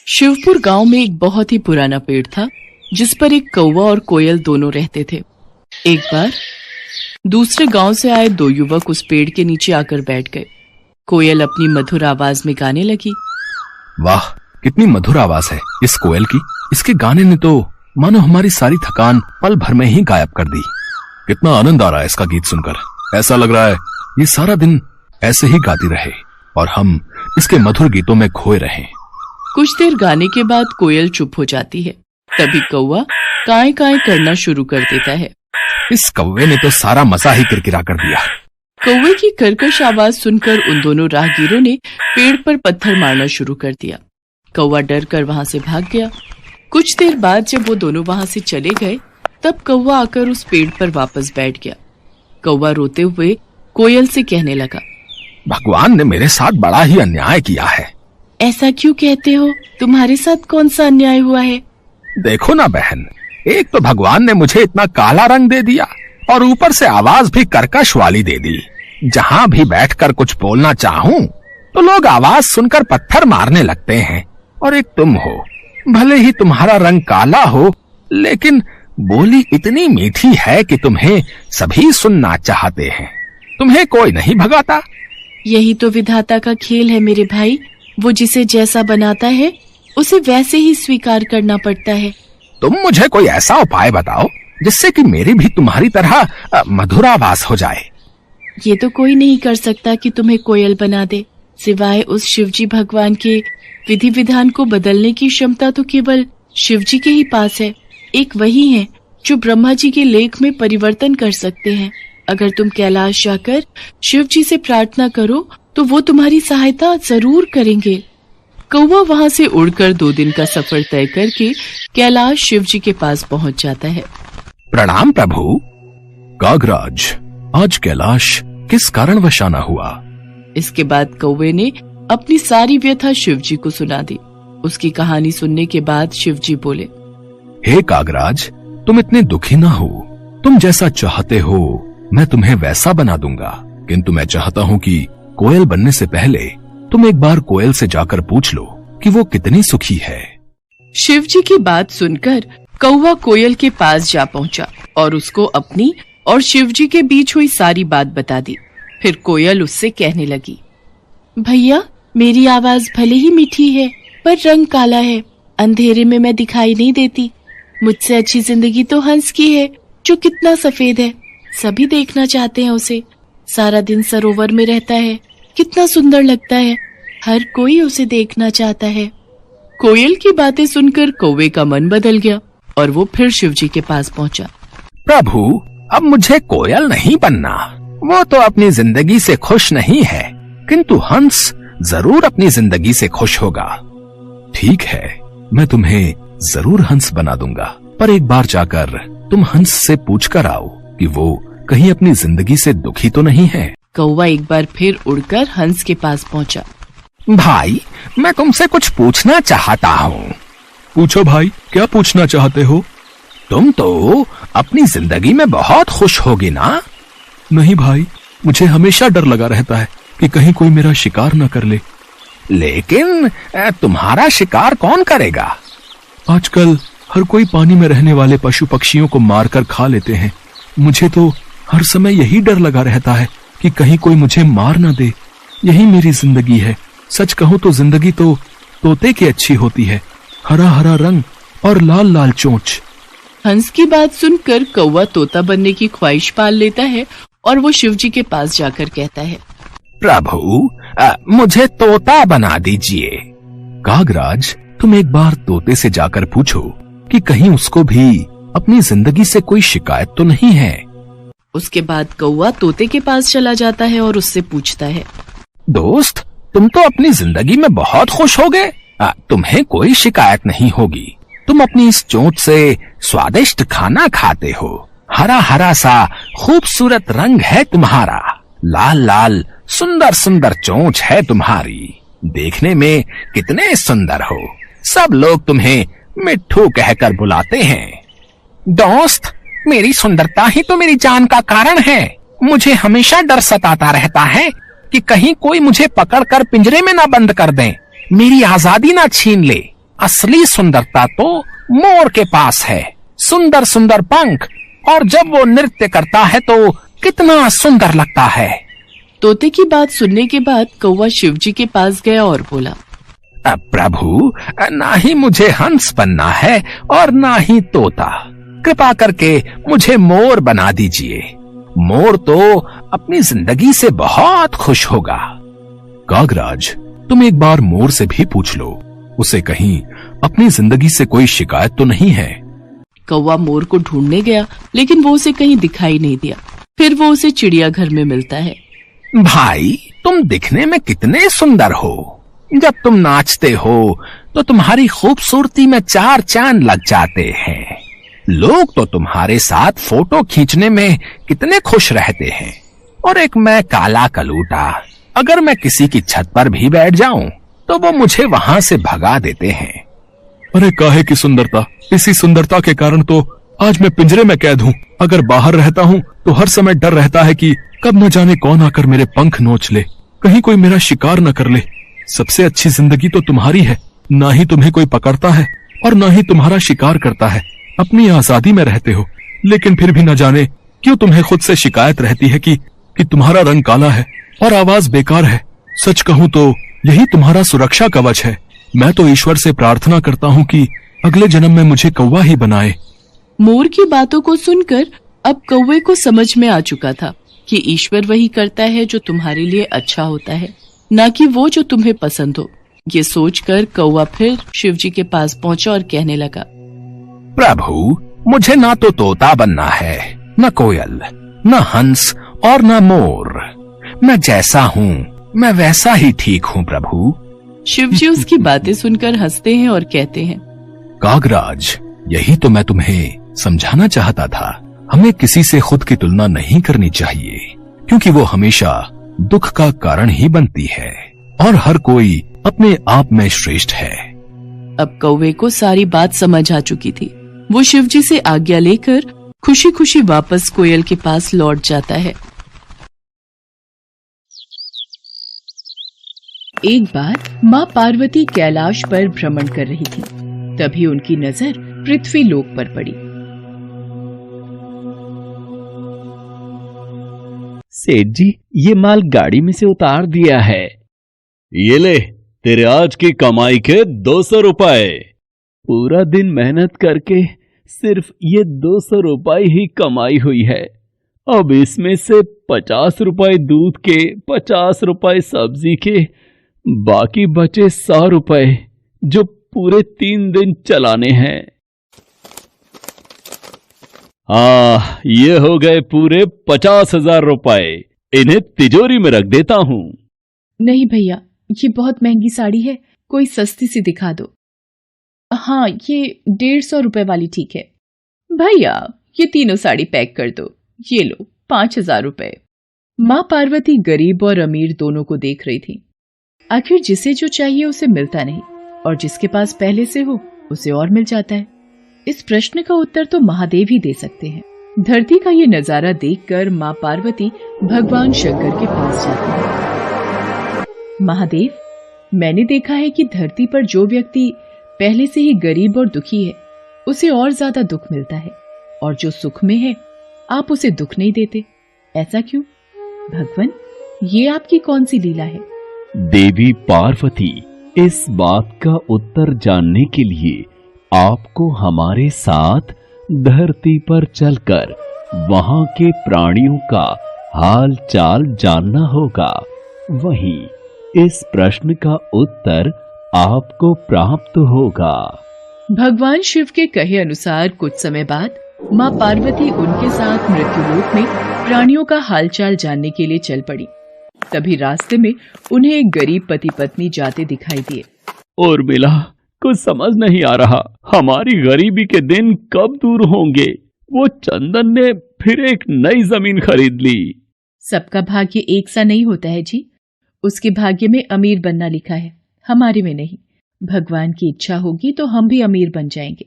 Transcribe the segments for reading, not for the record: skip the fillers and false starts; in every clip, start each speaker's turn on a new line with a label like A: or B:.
A: शिवपुर गांव में एक बहुत ही पुराना पेड़ था जिस पर एक कौवा और कोयल दोनों रहते थे। एक बार दूसरे गांव से आए दो युवक उस पेड़ के नीचे आकर बैठ गए। कोयल अपनी मधुर आवाज में गाने लगी।
B: वाह, कितनी मधुर आवाज है इस कोयल की। इसके गाने ने तो मानो हमारी सारी थकान पल भर में ही गायब कर दी। कितना आनंद आ रहा है इसका गीत सुनकर। ऐसा लग रहा है ये सारा दिन ऐसे ही गाती रहे और हम इसके मधुर गीतों में खोए रहें।
A: कुछ देर गाने के बाद कोयल चुप हो जाती है। तभी कौवा काएं काएं करना शुरू कर देता है।
B: इस कौवे ने तो सारा मजा ही किरकिरा कर दिया।
A: कौवे की कर्कश आवाज सुनकर उन दोनों राहगीरों ने पेड़ पर पत्थर मारना शुरू कर दिया। कौवा डर कर वहां से भाग गया। कुछ देर बाद जब वो दोनों वहां से चले गए तब कौवा आकर उस पेड़ पर वापस बैठ गया। कौवा रोते हुए कोयल से कहने लगा,
B: भगवान ने मेरे साथ बड़ा ही अन्याय किया है।
A: ऐसा क्यों कहते हो? तुम्हारे साथ कौन सा अन्याय हुआ है?
B: देखो ना बहन, एक तो भगवान ने मुझे इतना काला रंग दे दिया और ऊपर से आवाज भी कर्कश वाली दे दी। जहां भी बैठकर कुछ बोलना चाहूं तो लोग आवाज सुनकर पत्थर मारने लगते हैं। और एक तुम हो, भले ही तुम्हारा रंग काला हो लेकिन बोली इतनी मीठी है कि तुम्हें सभी सुनना चाहते हैं। तुम्हें कोई नहीं भगाता।
A: यही तो विधाता का खेल है मेरे भाई। वो जिसे जैसा बनाता है उसे वैसे ही स्वीकार करना पड़ता है।
B: तुम मुझे कोई ऐसा उपाय बताओ जिससे कि मेरी भी तुम्हारी तरह मधुर आवाज हो जाए।
A: ये तो कोई नहीं कर सकता कि तुम्हें कोयल बना दे, सिवाय उस शिवजी भगवान के विधि विधान को बदलने की क्षमता तो केवल शिवजी के ही पास है। एक वही है जो ब्रह्मा जी के लेख में परिवर्तन कर सकते हैं। अगर तुम कैलाश जाकर शिवजी से प्रार्थना करो तो वो तुम्हारी सहायता जरूर करेंगे। कौवा वहां से उड़कर 2 दिन का सफर तय करके कैलाश शिवजी के पास पहुंच जाता है।
B: प्रणाम प्रभु। कागराज, आज कैलाश किस कारणवश आना हुआ?
A: इसके बाद कौवे ने अपनी सारी व्यथा शिवजी को सुना दी। उसकी कहानी सुनने के बाद शिवजी बोले,
B: हे कागराज, तुम इतने दुखी ना हो। तुम जैसा चाहते हो मैं तुम्हें वैसा बना दूंगा, किंतु मैं चाहता हूँ कि कोयल बनने से पहले तुम एक बार कोयल से जाकर पूछ लो कि वो कितनी सुखी है।
A: शिवजी की बात सुनकर कौवा कोयल के पास जा पहुंचा और उसको अपनी और शिवजी के बीच हुई सारी बात बता दी। फिर कोयल उससे कहने लगी, भैया, मेरी आवाज भले ही मीठी है पर रंग काला है। अंधेरे में मैं दिखाई नहीं देती। मुझसे अच्छी जिंदगी तो हंस की है जो कितना सफेद है। सभी देखना चाहते हैं उसे। सारा दिन सरोवर में रहता है, कितना सुंदर लगता है। हर कोई उसे देखना चाहता है। कोयल की बातें सुनकर कौवे का मन बदल गया और वो फिर शिवजी के पास पहुंचा।
B: प्रभु, अब मुझे कोयल नहीं बनना। वो तो अपनी जिंदगी से खुश नहीं है, किंतु हंस जरूर अपनी जिंदगी से खुश होगा। ठीक है, मैं तुम्हें जरूर हंस बना दूंगा, पर एक बार जाकर तुम हंस से पूछ कर आओ कि वो कहीं अपनी जिंदगी से दुखी तो नहीं है।
A: कौवा एक बार फिर उड़कर हंस के पास पहुंचा।
B: भाई, मैं तुमसे कुछ पूछना चाहता हूँ। पूछो भाई, क्या पूछना चाहते हो? तुम तो अपनी जिंदगी में बहुत खुश होगी ना? नहीं भाई, मुझे हमेशा डर लगा रहता है कि कहीं कोई मेरा शिकार न कर ले। लेकिन तुम्हारा शिकार कौन करेगा? आजकल हर कोई पानी में रहने वाले पशु पक्षियों को मारकर खा लेते हैं। मुझे तो हर समय यही डर लगा रहता है कि कहीं कोई मुझे मार न दे। यही मेरी जिंदगी है। सच कहूं तो जिंदगी तो तोते की अच्छी होती है, हरा हरा रंग और लाल लाल चोंच।
A: हंस की बात सुनकर कौवा तोता बनने की ख्वाहिश पाल लेता है और वो शिवजी के पास जाकर कहता है,
B: प्रभु, मुझे तोता बना दीजिए। कागराज, तुम एक बार तोते से जाकर पूछो कि कहीं उसको भी अपनी जिंदगी से कोई शिकायत तो नहीं है।
A: उसके बाद कौवा तोते के पास चला जाता है और उससे पूछता है,
B: दोस्त, तुम तो अपनी जिंदगी में बहुत खुश हो गए। तुम्हें कोई शिकायत नहीं होगी। तुम अपनी इस चोंच से स्वादिष्ट खाना खाते हो। हरा हरा सा खूबसूरत रंग है तुम्हारा। लाल लाल सुंदर सुंदर चोंच है तुम्हारी। देखने में कितने सुंदर हो। सब लोग तुम्हें मिट्ठू कहकर बुलाते हैं। दोस्त, मेरी सुंदरता ही तो मेरी जान का कारण है। मुझे हमेशा डर सताता रहता है कि कहीं कोई मुझे पकड़कर पिंजरे में ना बंद कर दे, मेरी आजादी ना छीन ले। असली सुंदरता तो मोर के पास है। सुंदर सुंदर पंख, और जब वो नृत्य करता है तो कितना सुंदर लगता है।
A: तोते की बात सुनने के बाद कौवा शिवजी के पास गया और बोला,
B: प्रभु, ना ही मुझे हंस बनना है और ना ही तोता। कृपा करके मुझे मोर बना दीजिए। मोर तो अपनी जिंदगी से बहुत खुश होगा। कागराज, तुम एक बार मोर से भी पूछ लो, उसे कहीं अपनी जिंदगी से कोई शिकायत तो नहीं है।
A: कौवा मोर को ढूंढने गया, लेकिन वो उसे कहीं दिखाई नहीं दिया। फिर वो उसे चिड़ियाघर में मिलता है।
B: भाई, तुम दिखने में कितने सुंदर हो। जब तुम नाचते हो तो तुम्हारी खूबसूरती में चार चांद लग जाते हैं। लोग तो तुम्हारे साथ फोटो खींचने में कितने खुश रहते हैं। और एक मैं काला कलूटा, अगर मैं किसी की छत पर भी बैठ जाऊं तो वो मुझे वहां से भगा देते हैं। अरे काहे की सुंदरता, इसी सुंदरता के कारण तो आज मैं पिंजरे में कैद हूँ। अगर बाहर रहता हूँ तो हर समय डर रहता है कि कब न जाने कौन आकर मेरे पंख नोच ले, कहीं कोई मेरा शिकार न कर ले। सबसे अच्छी जिंदगी तो तुम्हारी है। ना ही तुम्हें कोई पकड़ता है और ना ही तुम्हारा शिकार करता है। अपनी आजादी में रहते हो, लेकिन फिर भी न जाने क्यों तुम्हें खुद से शिकायत रहती है कि तुम्हारा रंग काला है और आवाज बेकार है। सच कहूँ तो यही तुम्हारा सुरक्षा कवच है। मैं तो ईश्वर से प्रार्थना करता हूँ कि अगले जन्म में मुझे कौवा ही बनाए।
A: मोर की बातों को सुनकर अब कौवे को समझ में आ चुका था कि ईश्वर वही करता है जो तुम्हारे लिए अच्छा होता है, ना कि वो जो तुम्हें पसंद हो। ये सोचकर कौवा फिर शिवजी के पास पहुंचा और कहने लगा,
B: प्रभु, मुझे ना तो तोता बनना है, न कोयल, न हंस और न मोर। मैं जैसा हूँ मैं वैसा ही ठीक हूँ प्रभु।
A: शिवजी उसकी बातें सुनकर हंसते हैं और कहते हैं,
B: कागराज, यही तो मैं तुम्हें समझाना चाहता था। हमें किसी से खुद की तुलना नहीं करनी चाहिए, क्योंकि वो हमेशा दुख का कारण ही बनती है और हर कोई अपने आप में श्रेष्ठ है।
A: अब कौवे को सारी बात समझ आ चुकी थी। वो शिवजी से आज्ञा लेकर खुशी खुशी वापस कोयल के पास लौट जाता है। एक बार माँ पार्वती कैलाश पर भ्रमण कर रही थी। तभी उनकी नजर पृथ्वी लोक पर पड़ी।
C: सेठ जी, ये माल गाड़ी में से उतार दिया है।
D: ये ले, तेरे आज की कमाई के 200 रुपए।
C: पूरा दिन मेहनत करके सिर्फ ये 200 रुपए ही कमाई हुई है। अब इसमें से 50 रुपए दूध के, 50 रुपए सब्जी के, बाकी बचे 100 रुपए जो पूरे 3 दिन चलाने हैं।
D: ये हो गए पूरे 50,000 रुपए। इन्हें तिजोरी में रख देता हूँ।
A: नहीं भैया, ये बहुत महंगी साड़ी है, कोई सस्ती सी दिखा दो। हाँ, ये 150 रुपए वाली ठीक है। भैया, ये तीनों साड़ी पैक कर दो। ये लो 5,000 रुपए। माँ पार्वती गरीब और अमीर दोनों को देख रही थी। आखिर जिसे जो चाहिए उसे मिलता नहीं, और जिसके पास पहले से हो उसे और मिल जाता है। इस प्रश्न का उत्तर तो महादेव ही दे सकते हैं। धरती का ये नजारा देखकर माँ पार्वती भगवान शंकर के पास जाती है। महादेव, मैंने देखा है कि धरती पर जो व्यक्ति पहले से ही गरीब और दुखी है उसे और ज्यादा दुख मिलता है, और जो सुख में है आप उसे दुख नहीं देते। ऐसा क्यों? भगवान, ये आपकी कौन सी लीला है?
C: देवी पार्वती, इस बात का उत्तर जानने के लिए आपको हमारे साथ धरती पर चलकर वहां के प्राणियों का हाल चाल जानना होगा। वहीं इस प्रश्न का उत्तर आपको प्राप्त होगा।
A: भगवान शिव के कहे अनुसार कुछ समय बाद माँ पार्वती उनके साथ मृत्युलोक में प्राणियों का हालचाल जानने के लिए चल पड़ी। तभी रास्ते में उन्हें एक गरीब पति पत्नी जाते दिखाई दिए।
C: और मिला, कुछ समझ नहीं आ रहा, हमारी गरीबी के दिन कब दूर होंगे। वो चंदन ने फिर एक नई जमीन खरीद ली।
A: सबका भाग्य एक सा नहीं होता है जी। उसके भाग्य में अमीर बनना लिखा है, हमारे में नहीं। भगवान की इच्छा होगी तो हम भी अमीर बन जाएंगे।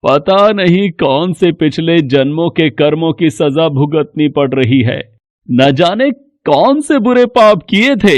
C: पता नहीं कौन से पिछले जन्मों के कर्मों की सजा भुगतनी पड़ रही है। न जाने कौन से बुरे पाप किए थे।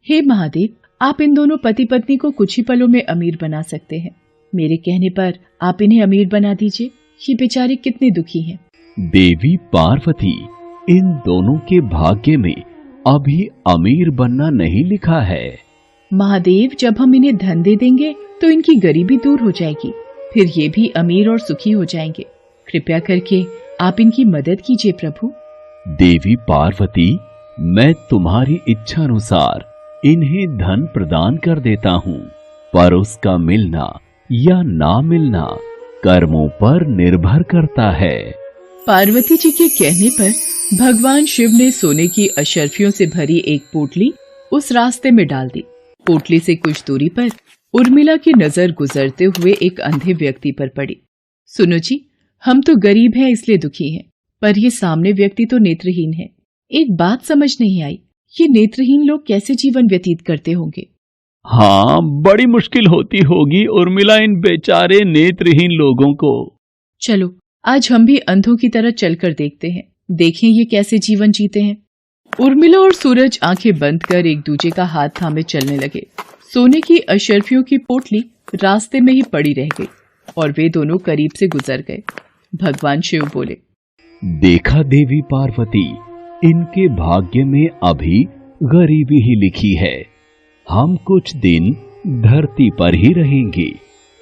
A: हे महादेव, आप इन दोनों पति पत्नी को कुछ ही पलों में अमीर बना सकते हैं। मेरे कहने पर आप इन्हें अमीर बना दीजिए। ये बेचारे कितने दुखी हैं।
C: देवी पार्वती, इन दोनों के भाग्य में अभी अमीर बनना नहीं लिखा है।
A: महादेव, जब हम इन्हें धन दे देंगे तो इनकी गरीबी दूर हो जाएगी, फिर ये भी अमीर और सुखी हो जाएंगे। कृपया करके आप इनकी मदद कीजिए प्रभु।
C: देवी पार्वती, मैं तुम्हारी इच्छा अनुसार इन्हें धन प्रदान कर देता हूँ, पर उसका मिलना या ना मिलना कर्मों पर निर्भर करता है।
A: पार्वती जी के कहने पर भगवान शिव ने सोने की अशर्फियों से भरी एक पोटली उस रास्ते में डाल दी। पोटली से कुछ दूरी पर उर्मिला की नजर गुजरते हुए एक अंधे व्यक्ति पर पड़ी। सुनो जी, हम तो गरीब हैं इसलिए दुखी हैं, पर ये सामने व्यक्ति तो नेत्रहीन है। एक बात समझ नहीं आई, ये नेत्रहीन लोग कैसे जीवन व्यतीत करते होंगे?
D: हाँ, बड़ी मुश्किल होती होगी उर्मिला इन बेचारे नेत्रहीन लोगों को।
A: चलो आज हम भी अंधों की तरह चलकर देखते हैं, देखें ये कैसे जीवन जीते हैं। उर्मिला और सूरज आंखें बंद कर एक दूसरे का हाथ थामे चलने लगे। सोने की अशर्फियों की पोटली रास्ते में ही पड़ी रह गई और वे दोनों करीब से गुजर गए। भगवान शिव बोले,
C: देखा देवी पार्वती, इनके भाग्य में अभी गरीबी ही लिखी है। हम कुछ दिन धरती पर ही रहेंगे।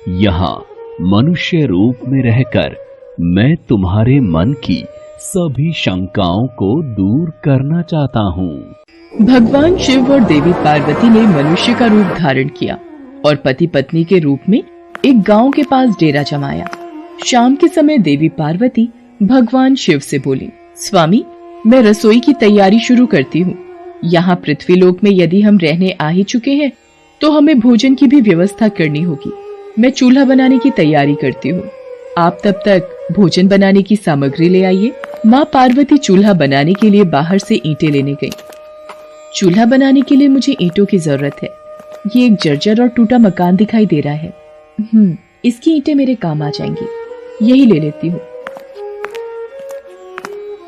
C: यहाँ मनुष्य रूप में रहकर मैं तुम्हारे मन की सभी शंकाओं को दूर करना चाहता हूँ।
A: भगवान शिव और देवी पार्वती ने मनुष्य का रूप धारण किया और पति पत्नी के रूप में एक गांव के पास डेरा जमाया। शाम के समय देवी पार्वती भगवान शिव से बोली, स्वामी, मैं रसोई की तैयारी शुरू करती हूँ। यहाँ पृथ्वीलोक में यदि हम रहने आ ही चुके हैं तो हमें भोजन की भी व्यवस्था करनी होगी। मैं चूल्हा बनाने की तैयारी करती हूँ, आप तब तक भोजन बनाने की सामग्री ले आइए। माँ पार्वती चूल्हा बनाने के लिए बाहर से ईंटें लेने गई। चूल्हा बनाने के लिए मुझे ईंटों की जरूरत है। ये एक जर्जर और टूटा मकान दिखाई दे रहा है। इसकी ईंटें मेरे काम आ जाएंगी, यही ले लेती हूँ।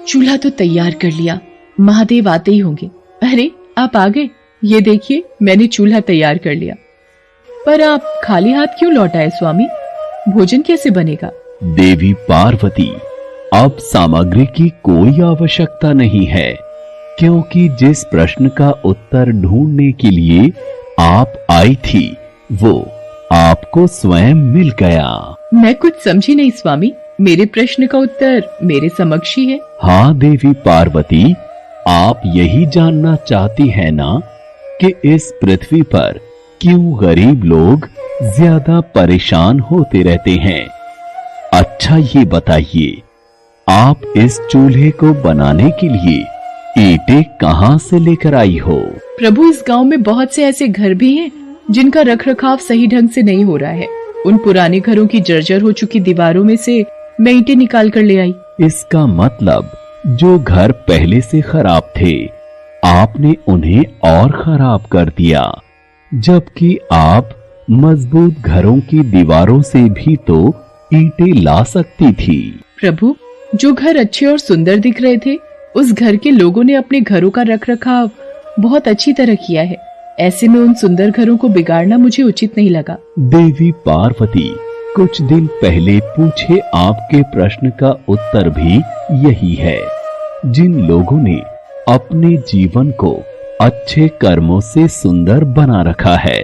A: चूल्हा तो तैयार कर लिया, महादेव आते ही होंगे। अरे आप आ गए, ये देखिए मैंने चूल्हा तैयार कर लिया। पर आप खाली हाथ क्यों लौट आए स्वामी? भोजन कैसे बनेगा?
C: देवी पार्वती, अब सामग्री की कोई आवश्यकता नहीं है, क्योंकि जिस प्रश्न का उत्तर ढूंढने के लिए आप आई थी वो आपको स्वयं मिल गया।
A: मैं कुछ समझी नहीं स्वामी, मेरे प्रश्न का उत्तर मेरे समक्ष ही है।
C: हाँ देवी पार्वती, आप यही जानना चाहती है ना कि इस पृथ्वी पर क्यों गरीब लोग ज्यादा परेशान होते रहते हैं। अच्छा ये बताइए, आप इस चूल्हे को बनाने के लिए ईंटें कहाँ से लेकर आई हो?
A: प्रभु, इस गांव में बहुत से ऐसे घर भी हैं जिनका रखरखाव सही ढंग से नहीं हो रहा है। उन पुराने घरों की जर्जर हो चुकी दीवारों में से मैं ईंटें निकाल कर ले आई।
C: इसका मतलब जो घर पहले से खराब थे आपने उन्हें और खराब कर दिया, जबकि आप मजबूत घरों की दीवारों से भी तो ईंटें ला सकती थी।
A: प्रभु, जो घर अच्छे और सुंदर दिख रहे थे उस घर के लोगों ने अपने घरों का रखरखाव बहुत अच्छी तरह किया है। ऐसे में उन सुंदर घरों को बिगाड़ना मुझे उचित नहीं लगा।
C: देवी पार्वती, कुछ दिन पहले पूछे आपके प्रश्न का उत्तर भी यही है। जिन लोगों ने अपने जीवन को अच्छे कर्मों से सुंदर बना रखा है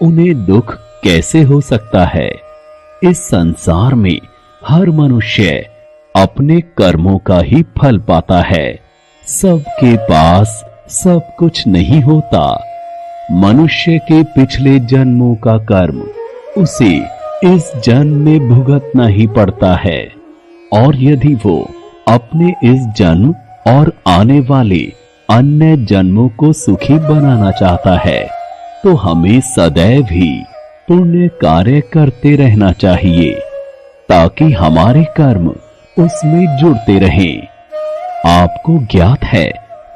C: उन्हें दुख कैसे हो सकता है? इस संसार में हर मनुष्य अपने कर्मों का ही फल पाता है। सबके पास सब कुछ नहीं होता। मनुष्य के पिछले जन्मों का कर्म उसे इस जन्म में भुगतना ही पड़ता है, और यदि वो अपने इस जन्म और आने वाले अन्य जन्मों को सुखी बनाना चाहता है तो हमें सदैव ही पुण्य कार्य करते रहना चाहिए, ताकि हमारे कर्म उसमें जुड़ते रहें। आपको ज्ञात है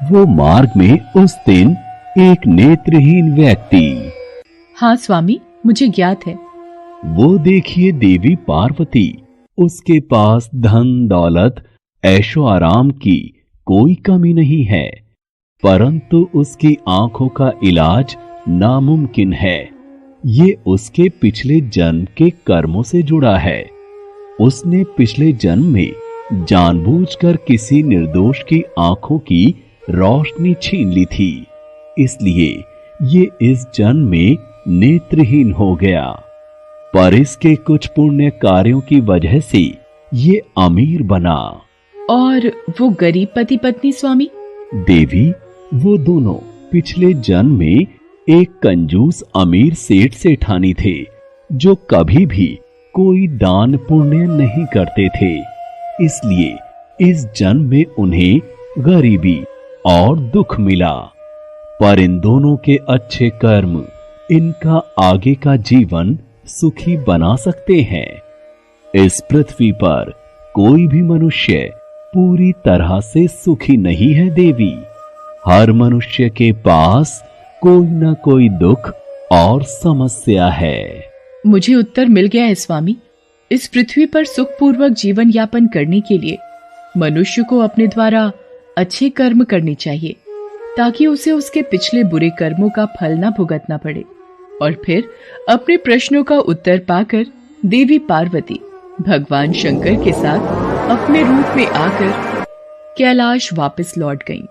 C: वो मार्ग में उस दिन एक नेत्रहीन व्यक्ति।
A: हाँ स्वामी, मुझे ज्ञात है।
C: वो देखिए देवी पार्वती, उसके पास धन दौलत ऐशो आराम की कोई कमी नहीं है, परंतु उसकी आंखों का इलाज नामुमकिन है। ये उसके पिछले जन्म के कर्मों से जुड़ा है। उसने पिछले जन्म में जानबूझकर किसी निर्दोष की आंखों की रोशनी छीन ली थी, इसलिए ये इस जन्म में नेत्रहीन हो गया। पर इसके कुछ पुण्य कार्यों की वजह से ये अमीर बना।
A: और वो गरीब पति पत्नी स्वामी?
C: देवी, वो दोनों पिछले जन्म में एक कंजूस अमीर सेठ सेठानी थे, जो कभी भी कोई दान पुण्य नहीं करते थे। इसलिए इस जन्म में उन्हें गरीबी और दुख मिला। पर इन दोनों के अच्छे कर्म इनका आगे का जीवन सुखी बना सकते हैं। इस पृथ्वी पर कोई भी मनुष्य पूरी तरह से सुखी नहीं है देवी। हर मनुष्य के पास कोई न कोई दुख और समस्या है।
A: मुझे उत्तर मिल गया है स्वामी। इस पृथ्वी पर सुखपूर्वक जीवन यापन करने के लिए मनुष्य को अपने द्वारा अच्छे कर्म करने चाहिए, ताकि उसे उसके पिछले बुरे कर्मों का फल न भुगतना पड़े। और फिर अपने प्रश्नों का उत्तर पाकर देवी पार्वती भगवान शंकर के साथ अपने रूप में आकर कैलाश वापस लौट गईं।